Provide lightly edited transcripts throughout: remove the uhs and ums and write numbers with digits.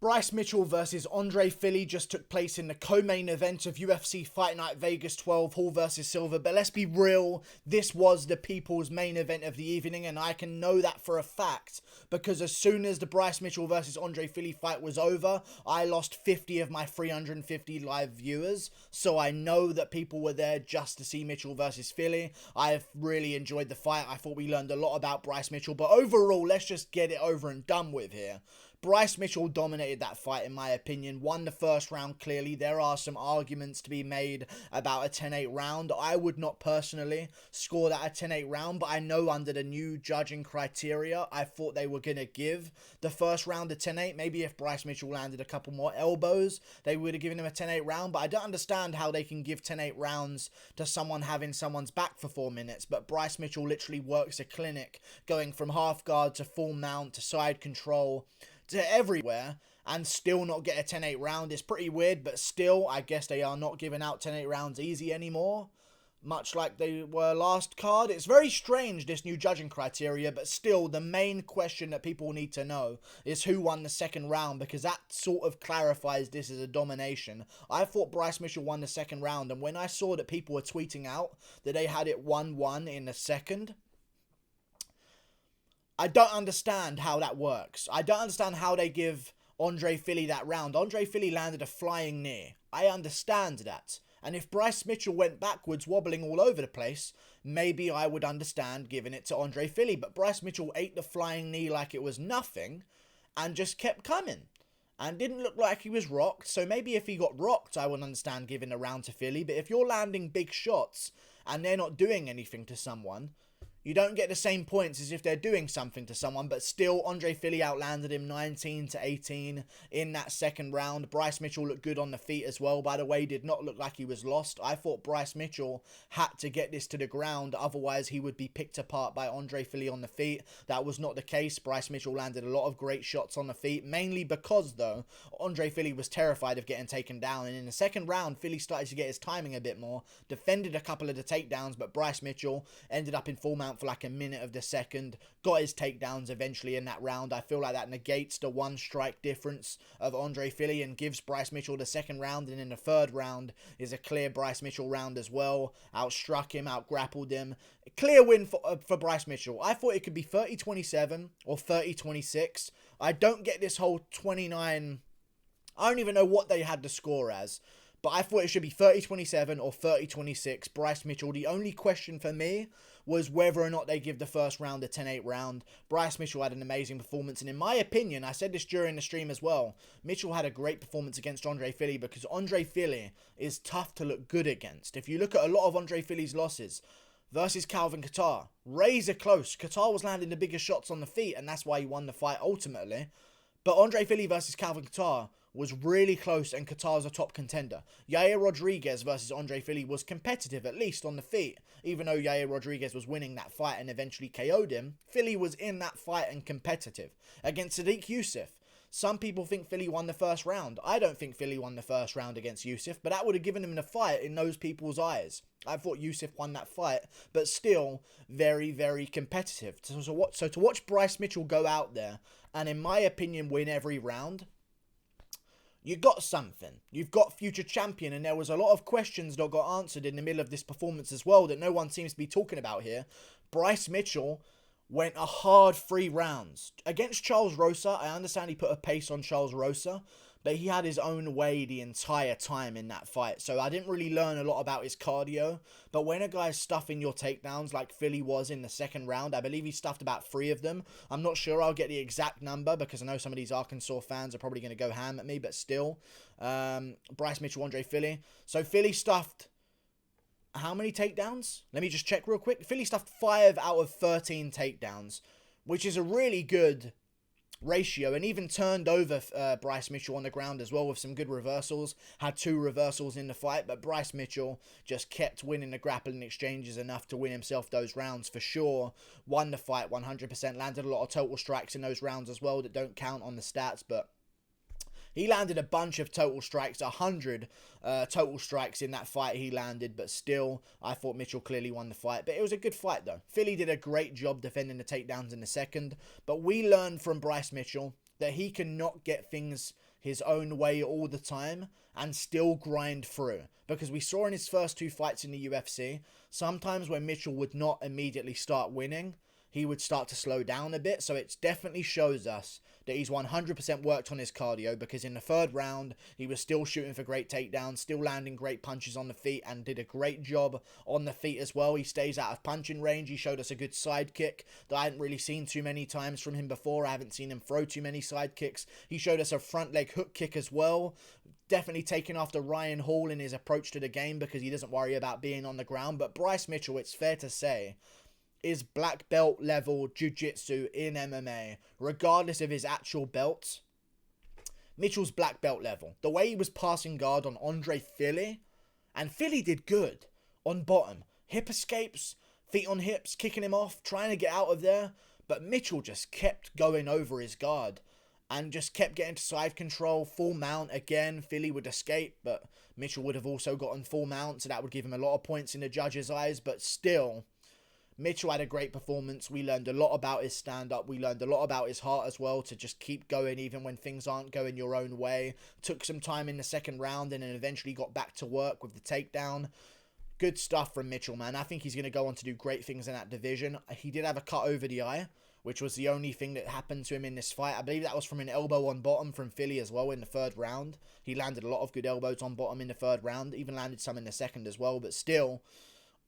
Bryce Mitchell versus Andre Fili just took place in the co-main event of UFC Fight Night Vegas 12, Hall versus Silva. But let's be real, this was the people's main event of the evening, and I can know that for a fact because as soon as the Bryce Mitchell versus Andre Fili fight was over, I lost 50 of my 350 live viewers. So I know that people were there just to see Mitchell versus Fili. I've really enjoyed the fight. I thought we learned a lot about Bryce Mitchell, but overall, let's just get it over and done with here. Bryce Mitchell dominated that fight in my opinion, won the first round clearly. There are some arguments to be made about a 10-8 round. I would not personally score that a 10-8 round, but I know under the new judging criteria, I thought they were going to give the first round a 10-8. Maybe if Bryce Mitchell landed a couple more elbows, they would have given him a 10-8 round, but I don't understand how they can give 10-8 rounds to someone having someone's back for 4 minutes, but Bryce Mitchell literally works a clinic, going from half guard to full mount to side control to everywhere and still not get a 10-8 round. Is pretty weird, but still, I guess they are not giving out 10-8 rounds easy anymore, much like they were last card. It's very strange, this new judging criteria, but still, the main question that people need to know is who won the second round, because that sort of clarifies this as a domination. I thought Bryce Mitchell won the second round, and when I saw that people were tweeting out that they had it 1-1 in the second, I don't understand how that works. I don't understand how they give Andre Fili that round. Andre Fili landed a flying knee. I understand that. And if Bryce Mitchell went backwards, wobbling all over the place, maybe I would understand giving it to Andre Fili. But Bryce Mitchell ate the flying knee like it was nothing and just kept coming. And didn't look like he was rocked. So maybe if he got rocked, I would understand giving a round to Fili. But if you're landing big shots and they're not doing anything to someone, you don't get the same points as if they're doing something to someone, but still, Andre Fili outlanded him 19-18 in that second round. Bryce Mitchell looked good on the feet as well, by the way, did not look like he was lost. I thought Bryce Mitchell had to get this to the ground, otherwise he would be picked apart by Andre Fili on the feet. That was not the case. Bryce Mitchell landed a lot of great shots on the feet, mainly because, though, Andre Fili was terrified of getting taken down, and in the second round, Fili started to get his timing a bit more, defended a couple of the takedowns, but Bryce Mitchell ended up in full mount for like a minute of the second, got his takedowns eventually in that round. I feel like that negates the one strike difference of Andre Fili and gives Bryce Mitchell the second round, and in the third round is a clear Bryce Mitchell round as well. Outstruck him, outgrappled him. A clear win for Bryce Mitchell. I thought it could be 30-27 or 30-26. I don't get this whole 29... I don't even know what they had the score as, but I thought it should be 30-27 or 30-26. Bryce Mitchell. The only question for me was whether or not they give the first round a 10-8 round. Bryce Mitchell had an amazing performance, and in my opinion, I said this during the stream as well, Mitchell had a great performance against Andre Fili because Andre Fili is tough to look good against. If you look at a lot of Andre Fili's losses versus Calvin Kattar, razor close. Kattar was landing the biggest shots on the feet, and that's why he won the fight ultimately. But Andre Fili versus Calvin Kattar was really close, and Qatar's a top contender. Yair Rodriguez versus Andre Fili was competitive, at least on the feet. Even though Yair Rodriguez was winning that fight and eventually KO'd him, Fili was in that fight and competitive. Against Sadiq Youssef, some people think Fili won the first round. I don't think Fili won the first round against Youssef, but that would have given him the fight in those people's eyes. I thought Youssef won that fight, but still very, very competitive. So to watch Bryce Mitchell go out there and, in my opinion, win every round, you got something. You've got future champion, and there was a lot of questions that got answered in the middle of this performance as well that no one seems to be talking about here. Bryce Mitchell went a hard 3 rounds. Against Charles Rosa, I understand he put a pace on Charles Rosa, but he had his own way the entire time in that fight. So I didn't really learn a lot about his cardio. But when a guy's stuffing your takedowns like Fili was in the second round, I believe he stuffed about 3 of them. I'm not sure I'll get the exact number because I know some of these Arkansas fans are probably going to go ham at me, but still. Bryce Mitchell, Andre Fili. So Fili stuffed how many takedowns? Let me just check real quick. Fili stuffed 5 out of 13 takedowns, which is a really good ratio, and even turned over Bryce Mitchell on the ground as well with some good reversals. Had 2 reversals in the fight, but Bryce Mitchell just kept winning the grappling exchanges enough to win himself those rounds for sure. Won the fight 100%, landed a lot of total strikes in those rounds as well that don't count on the stats, but he landed a bunch of total strikes, 100 total strikes in that fight he landed, but still, I thought Mitchell clearly won the fight. But it was a good fight, though. Fili did a great job defending the takedowns in the second, but we learned from Bryce Mitchell that he cannot get things his own way all the time and still grind through. Because we saw in his first 2 fights in the UFC, sometimes when Mitchell would not immediately start winning, he would start to slow down a bit. So it definitely shows us that he's 100% worked on his cardio, because in the 3rd round, he was still shooting for great takedowns, still landing great punches on the feet, and did a great job on the feet as well. He stays out of punching range. He showed us a good side kick that I hadn't really seen too many times from him before. I haven't seen him throw too many side kicks. He showed us a front leg hook kick as well. Definitely taking after Ryan Hall in his approach to the game, because he doesn't worry about being on the ground. But Bryce Mitchell, it's fair to say, is black belt level jiu-jitsu in MMA, regardless of his actual belts. Mitchell's black belt level. The way he was passing guard on Andre Fili, and Fili did good on bottom. Hip escapes, feet on hips, kicking him off, trying to get out of there, but Mitchell just kept going over his guard and just kept getting to side control, full mount again. Fili would escape, but Mitchell would have also gotten full mount, so that would give him a lot of points in the judges' eyes, but still, Mitchell had a great performance. We learned a lot about his stand-up. We learned a lot about his heart as well, to just keep going even when things aren't going your own way. Took some time in the 2nd round and then eventually got back to work with the takedown. Good stuff from Mitchell, man. I think he's going to go on to do great things in that division. He did have a cut over the eye, which was the only thing that happened to him in this fight. I believe that was from an elbow on bottom from Fili as well in the 3rd round. He landed a lot of good elbows on bottom in the 3rd round. Even landed some in the 2nd as well, but still,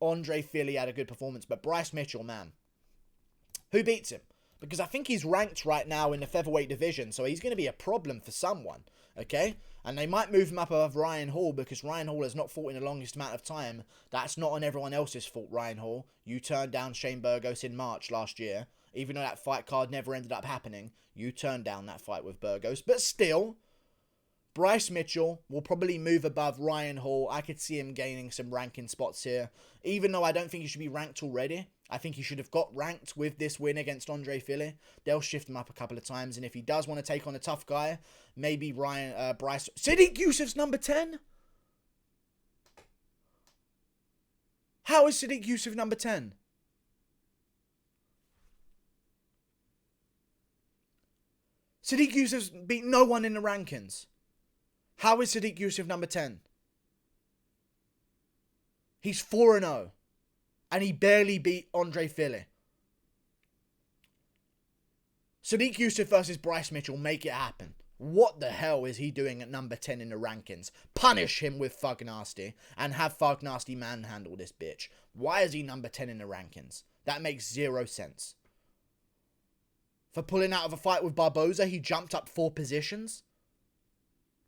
Andre Fili had a good performance. But Bryce Mitchell, man, who beats him? Because I think he's ranked right now in the featherweight division, so he's going to be a problem for someone, okay? And they might move him up above Ryan Hall, because Ryan Hall has not fought in the longest amount of time. That's not on everyone else's fault, Ryan Hall. You turned down Shane Burgos in March last year. Even though that fight card never ended up happening, you turned down that fight with Burgos. But still, Bryce Mitchell will probably move above Ryan Hall. I could see him gaining some ranking spots here. Even though I don't think he should be ranked already, I think he should have got ranked with this win against Andre Fili. They'll shift him up a couple of times. And if he does want to take on a tough guy, maybe Bryce... Sadiq Yusuf's number 10? How is Sadiq Yusuf number 10? Sadiq Yusuf's beat no one in the rankings. How is Sadiq Yusuf number 10? He's 4-0. And he barely beat Andre Fili. Sadiq Yusuf versus Bryce Mitchell, make it happen. What the hell is he doing at number 10 in the rankings? Punish him with Thug Nasty and have Thug Nasty manhandle this bitch. Why is he number 10 in the rankings? That makes 0 sense. For pulling out of a fight with Barboza, he jumped up 4 positions?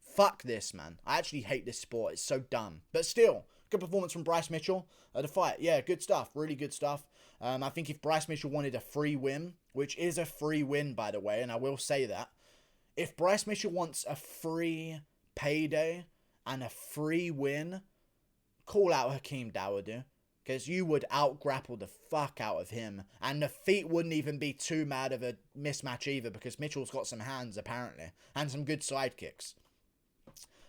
Fuck this, man. I actually hate this sport. It's so dumb. But still, good performance from Bryce Mitchell at the fight. Yeah, good stuff. Really good stuff. I think if Bryce Mitchell wanted a free win, which is a free win, by the way, and I will say that, if Bryce Mitchell wants a free payday and a free win, call out Hakeem Dawodu, because you would out-grapple the fuck out of him, and the feet wouldn't even be too mad of a mismatch either, because Mitchell's got some hands, apparently, and some good side kicks.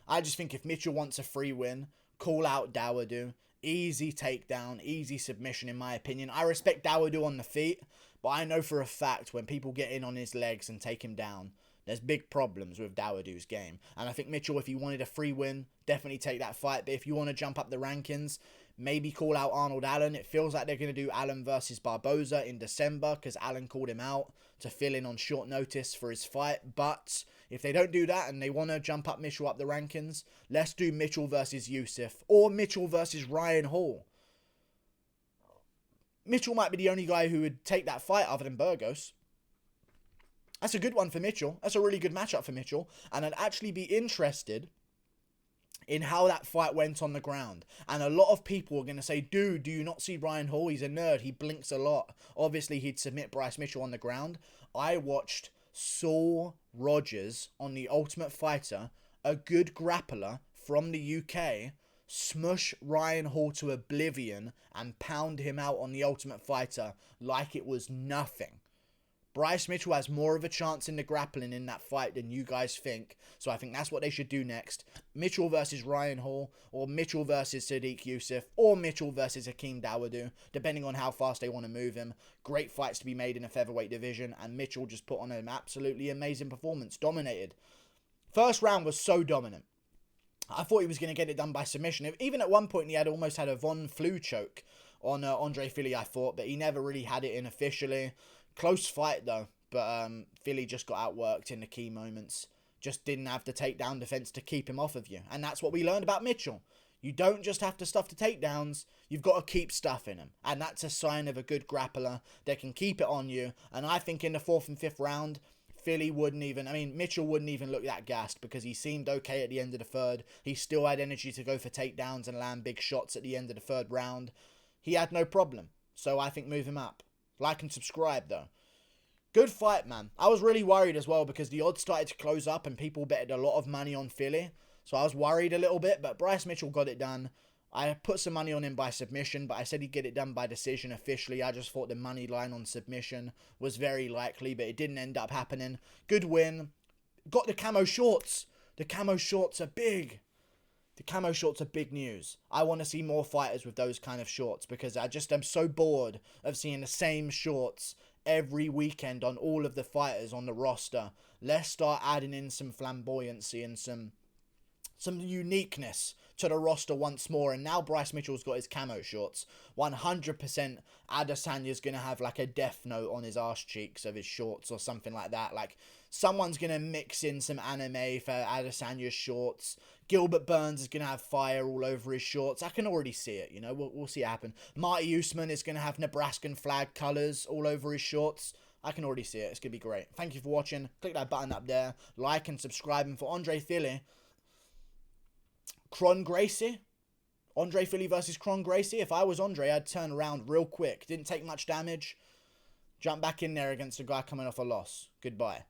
I just think if Mitchell wants a free win, call out Dawodu. Easy takedown, easy submission in my opinion. I respect Dawodu on the feet, but I know for a fact when people get in on his legs and take him down, there's big problems with Dawodu's game. And I think Mitchell, if he wanted a free win, definitely take that fight. But if you want to jump up the rankings, maybe call out Arnold Allen. It feels like they're going to do Allen versus Barboza in December, because Allen called him out to fill in on short notice for his fight. But if they don't do that and they want to jump up Mitchell up the rankings, let's do Mitchell versus Yusuf or Mitchell versus Ryan Hall. Mitchell might be the only guy who would take that fight other than Burgos. That's a good one for Mitchell. That's a really good matchup for Mitchell. And I'd actually be interested in how that fight went on the ground. And a lot of people are going to say, dude, do you not see Ryan Hall? He's a nerd. He blinks a lot. Obviously, he'd submit Bryce Mitchell on the ground. I watched Saul Rogers on The Ultimate Fighter, a good grappler from the UK, smush Ryan Hall to oblivion and pound him out on The Ultimate Fighter like it was nothing. Bryce Mitchell has more of a chance in the grappling in that fight than you guys think. So I think that's what they should do next. Mitchell versus Ryan Hall, or Mitchell versus Sadiq Yusuf, or Mitchell versus Hakeem Dawodu, depending on how fast they want to move him. Great fights to be made in a featherweight division, and Mitchell just put on an absolutely amazing performance. Dominated. First round was so dominant. I thought he was going to get it done by submission. Even at one point, he had almost had a Von Flue choke on Andre Fili, I thought, but he never really had it in officially. Close fight, though, but Fili just got outworked in the key moments. Just didn't have the takedown defense to keep him off of you. And that's what we learned about Mitchell. You don't just have to stuff the takedowns, you've got to keep stuffing them. And that's a sign of a good grappler that can keep it on you. And I think in the 4th and 5th round, Mitchell wouldn't even look that gassed because he seemed okay at the end of the 3rd. He still had energy to go for takedowns and land big shots at the end of the 3rd round. He had no problem. So I think move him up. Like and subscribe though. Good fight, man. I was really worried as well because the odds started to close up and people betted a lot of money on Fili. So I was worried a little bit, but Bryce Mitchell got it done. I put some money on him by submission, but I said he'd get it done by decision officially. I just thought the money line on submission was very likely, but it didn't end up happening. Good win. Got the camo shorts. The camo shorts are big. The camo shorts are big news. I want to see more fighters with those kind of shorts because I just am so bored of seeing the same shorts every weekend on all of the fighters on the roster. Let's start adding in some flamboyancy and some uniqueness to the roster once more. And now Bryce Mitchell's got his camo shorts. 100% Adesanya's going to have like a death note on his arse cheeks of his shorts or something like that. Like someone's going to mix in some anime for Adesanya's shorts. Gilbert Burns is going to have fire all over his shorts. I can already see it, you know. We'll see it happen. Marty Usman is going to have Nebraskan flag colours all over his shorts. I can already see it. It's going to be great. Thank you for watching. Click that button up there. Like and subscribe. And for Andre Fili, Kron Gracie, Andre Fili versus Kron Gracie. If I was Andre, I'd turn around real quick. Didn't take much damage. Jump back in there against a guy coming off a loss. Goodbye.